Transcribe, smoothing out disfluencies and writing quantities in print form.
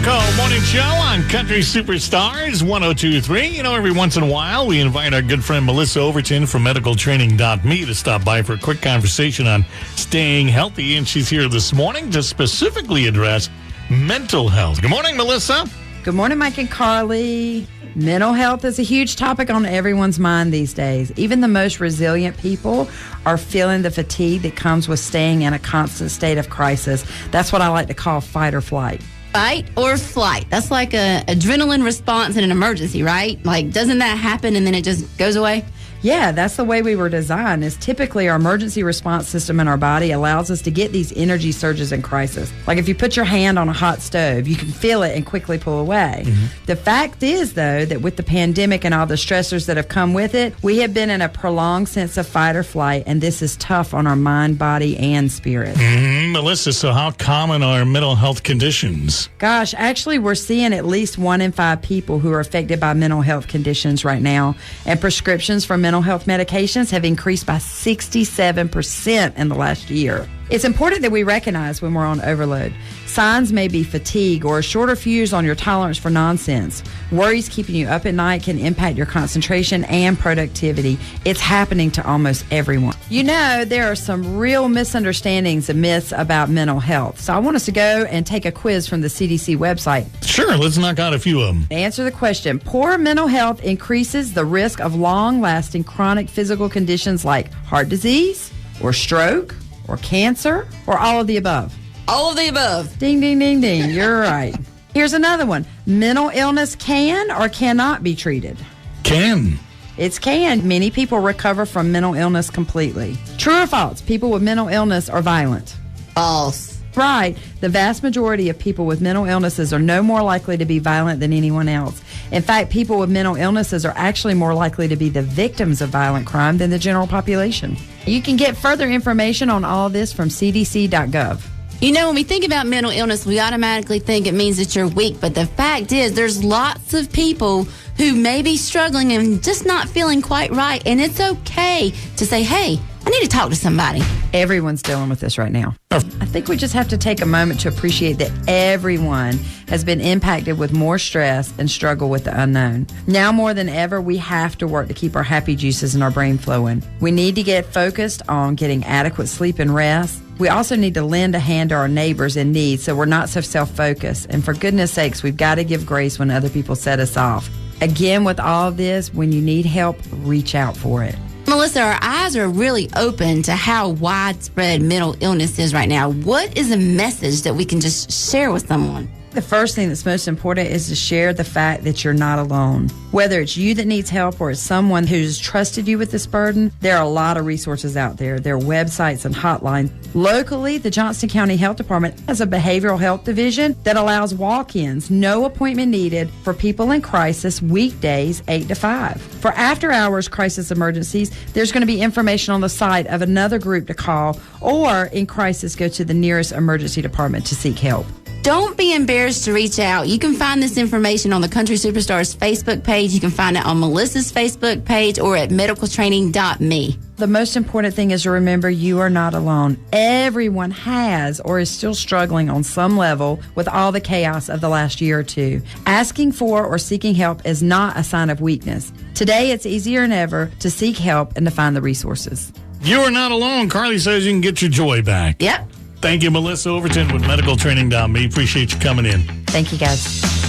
JOCO Morning Show on Country Superstars 102.3. You know, every once in a while, we invite our good friend Melissa Overton from medicaltraining.me to stop by for a quick conversation on staying healthy. And she's here this morning to specifically address mental health. Good morning, Melissa. Good morning, Mike and Carly. Mental health is a huge topic on everyone's mind these days. Even the most resilient people are feeling the fatigue that comes with staying in a constant state of crisis. That's what I like to call fight or flight. Fight or flight. That's like a adrenaline response in an emergency, right? Like, doesn't that happen and then it just goes away? Yeah, that's the way we were designed. Is typically our emergency response system in our body allows us to get these energy surges in crisis. Like if you put your hand on a hot stove, you can feel it and quickly pull away. The fact is, though, that with the pandemic and all the stressors that have come with it, we have been in a prolonged sense of fight or flight, and this is tough on our mind, body, and spirit. Melissa, so how common are mental health conditions? Gosh, actually, we're seeing at least 1 in 5 people who are affected by mental health conditions right now, and prescriptions for mental health medications have increased by 67% in the last year. It's important that we recognize when we're on overload. Signs may be fatigue or a shorter fuse on your tolerance for nonsense. Worries keeping you up at night can impact your concentration and productivity. It's happening to almost everyone. You know, there are some real misunderstandings and myths about mental health. So I want us to go and take a quiz from the CDC website. Sure, let's knock out a few of them. To answer the question, poor mental health increases the risk of long-lasting chronic physical conditions like heart disease or stroke or cancer or all of the above. All of the above. Ding, ding, ding, ding. You're right. Here's another one. Mental illness can or cannot be treated. Can. It's can. Many people recover from mental illness completely. True or false? People with mental illness are violent. False. Right. The vast majority of people with mental illnesses are no more likely to be violent than anyone else. In fact, people with mental illnesses are actually more likely to be the victims of violent crime than the general population. You can get further information on all of this from cdc.gov. You know, when we think about mental illness, we automatically think it means that you're weak. But the fact is, there's lots of people who may be struggling and just not feeling quite right. And it's okay to say, hey, I need to talk to somebody. Everyone's dealing with this right now. I think we just have to take a moment to appreciate that everyone has been impacted with more stress and struggle with the unknown. Now more than ever, we have to work to keep our happy juices in our brain flowing. We need to get focused on getting adequate sleep and rest. We also need to lend a hand to our neighbors in need so we're not so self-focused. And for goodness sakes, we've got to give grace when other people set us off. Again, with all of this, when you need help, reach out for it. Melissa, our eyes are really open to how widespread mental illness is right now. What is a message that we can just share with someone? The first thing that's most important is to share the fact that you're not alone. Whether it's you that needs help or it's someone who's trusted you with this burden, there are a lot of resources out there. There are websites and hotlines. Locally, the Johnston County Health Department has a behavioral health division that allows walk-ins, no appointment needed, for people in crisis weekdays 8 to 5. For after-hours crisis emergencies, there's going to be information on the site of another group to call, or in crisis, go to the nearest emergency department to seek help. Don't be embarrassed to reach out. You can find this information on the Country Superstars Facebook page. You can find it on Melissa's Facebook page or at medicaltraining.me. The most important thing is to remember you are not alone. Everyone has or is still struggling on some level with all the chaos of the last year or two. Asking for or seeking help is not a sign of weakness. Today, it's easier than ever to seek help and to find the resources. You are not alone. Carly says you can get your joy back. Yep. Thank you, Melissa Overton with medicaltraining.me. Appreciate you coming in. Thank you, guys.